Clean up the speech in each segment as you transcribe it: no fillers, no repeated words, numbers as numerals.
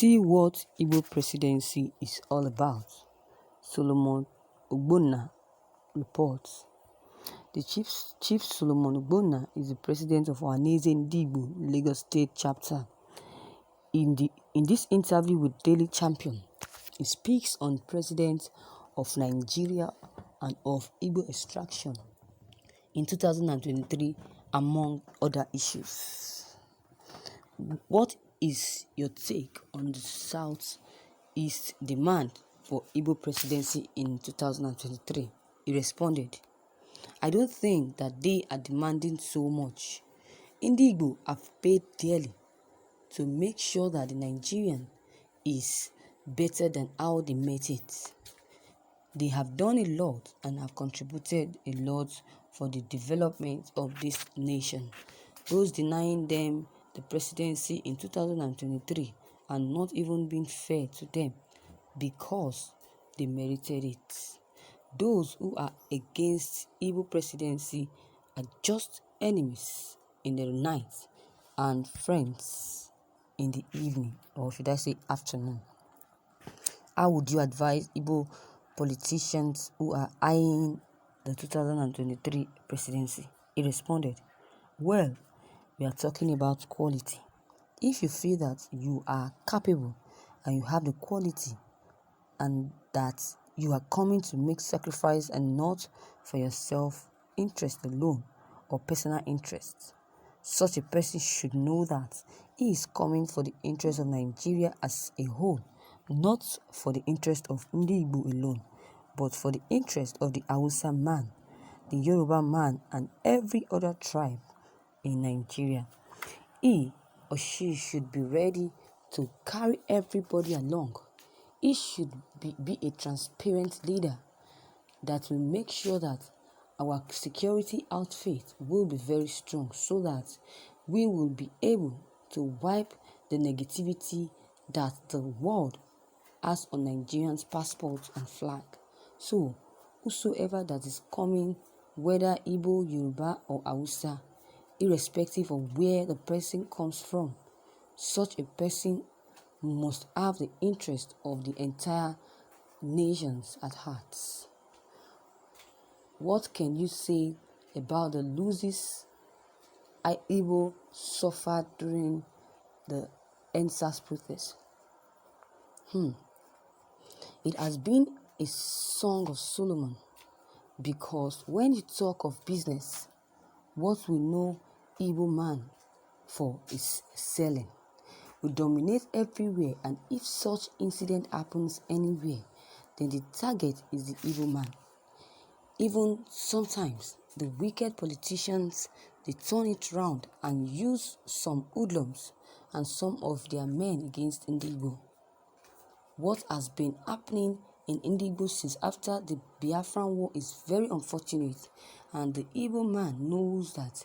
See what Igbo Presidency is all about. Solomon Ogbonna reports. The Chief Solomon Ogbonna is the president of Ohanaeze Ndigbo, Lagos State chapter. In this interview with Daily Champion, he speaks on president of Nigeria and of Igbo extraction in 2023, among other issues. What is your take on the Southeast demand for Igbo presidency in 2023? He responded, I don't think that they are demanding so much. Ndigbo have paid dearly to make sure that the Nigerian is better than how they met it. They have done a lot and have contributed a lot for the development of this nation. Those denying them the presidency in 2023 are not even being fair to them because they merited it. Those who are against Igbo presidency are just enemies in the night and friends in the evening, or should I say afternoon. How would you advise Igbo politicians who are eyeing the 2023 presidency? He responded, well, we are talking about quality. If you feel that you are capable and you have the quality and that you are coming to make sacrifice and not for your self-interest alone or personal interests, such a person should know that he is coming for the interest of Nigeria as a whole, not for the interest of Ndigbo alone, but for the interest of the Hausa man, the Yoruba man, and every other tribe in Nigeria. He or she should be ready to carry everybody along. He should be a transparent leader that will make sure that our security outfit will be very strong so that we will be able to wipe the negativity that the world has on Nigerians' passports and flag. So, whosoever that is coming, whether Igbo, Yoruba, or Hausa, irrespective of where the person comes from, such a person must have the interest of the entire nations at heart. What can you say about the losses Igbo suffered during the NSAS protest? It has been a song of Solomon, because when you talk of business, what we know Igbo man for is selling. We dominate everywhere, and if such incident happens anywhere, then the target is the Igbo man. Even sometimes the wicked politicians, they turn it round and use some hoodlums and some of their men against Ndigbo. What has been happening in Ndigbo since after the Biafran war is very unfortunate, and the Igbo man knows that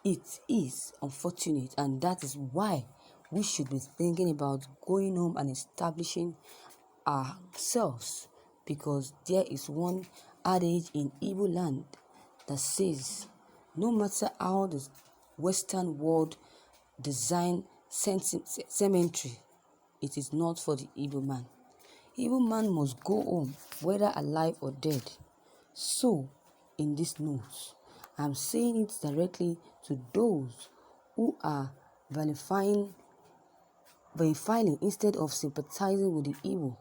it is unfortunate, and that is why we should be thinking about going home and establishing ourselves, because there is one adage in Igbo land that says, no matter how the Western world design cemetery, it is not for the Igbo man. Igbo man must go home, whether alive or dead. So, in this note, I'm saying it directly to those who are vilifying instead of sympathizing with the Igbo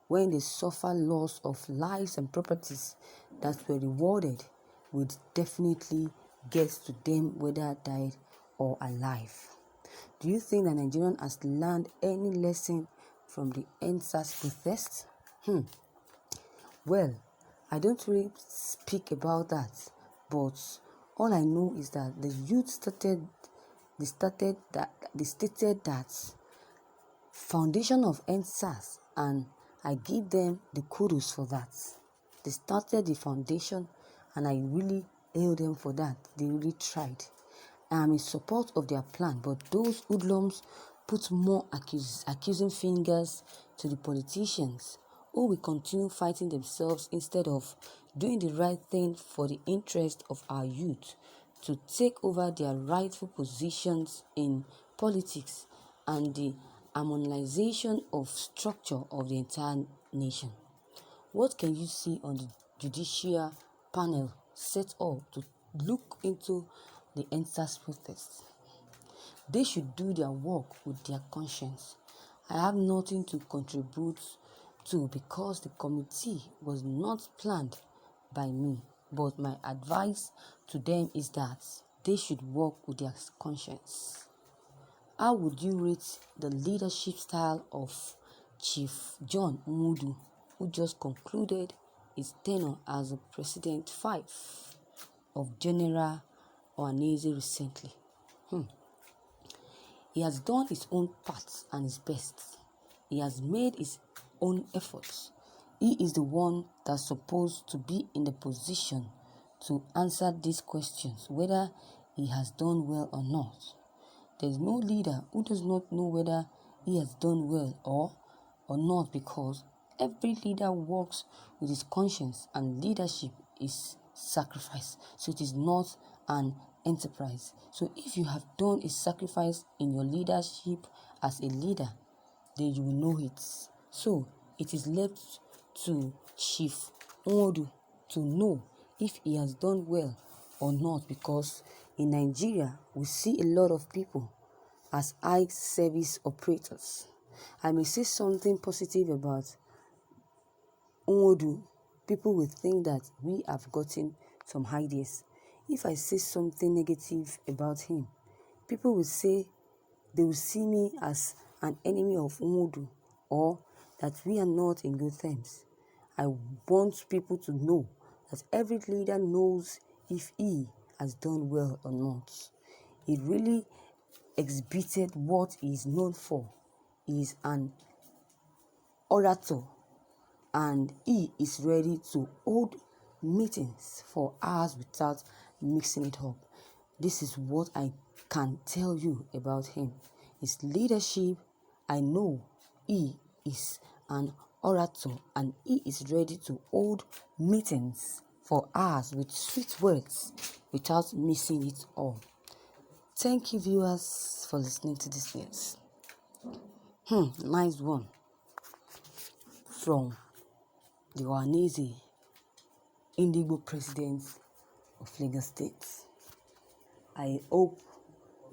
when they suffer loss of lives and properties that were rewarded, would definitely get to them whether died or alive. Do you think that Nigerian has learned any lesson from the NSAS protest? Well, I don't really speak about that, but all I know is that the youth stated that foundation of NSAS, and I give them the kudos for that. They started the foundation, and I really hail them for that. They really tried. I am in support of their plan, but those hoodlums put more accusing fingers to the politicians who will continue fighting themselves instead of doing the right thing for the interest of our youth to take over their rightful positions in politics and the harmonization of structure of the entire nation. What can you see on the judicial panel set up to look into the EndSARS protest? They should do their work with their conscience. I have nothing to contribute to because the committee was not planned by me, but my advice to them is that they should work with their conscience. How would you rate the leadership style of Chief John Umudu, who just concluded his tenure as the President 5 of General Ohanaeze recently? He has done his own part and his best. He has made his own efforts. He is the one that's supposed to be in the position to answer these questions, whether he has done well or not. There is no leader who does not know whether he has done well or not, because every leader works with his conscience, and leadership is sacrifice. So it is not an enterprise. So if you have done a sacrifice in your leadership as a leader, then you will know it. So it is left to Chief Umudu to know if he has done well or not, because in Nigeria we see a lot of people as eye service operators. I may say something positive about Umudu, people will think that we have gotten some ideas. If I say something negative about him, people will say they will see me as an enemy of Umudu, or that we are not in good terms. I want people to know that every leader knows if he has done well or not. He really exhibited what he is known for. He is an orator, and he is ready to hold meetings for hours without mixing it up. This is what I can tell you about him. His leadership, I know he is an orator, and he is ready to hold meetings for hours with sweet words without missing it all. Thank you, viewers, for listening to this news. Nice one from the Ohanaeze Ndigbo President of Lagos State. I hope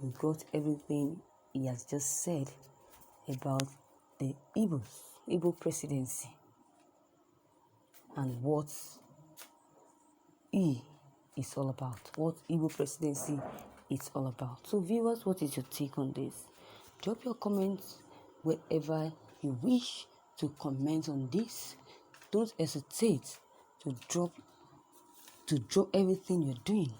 you got everything he has just said about the Igbo Presidency and what he is all about, what Igbo Presidency is all about. So viewers, what is your take on this? Drop your comments wherever you wish to comment on this. Don't hesitate to drop everything you're doing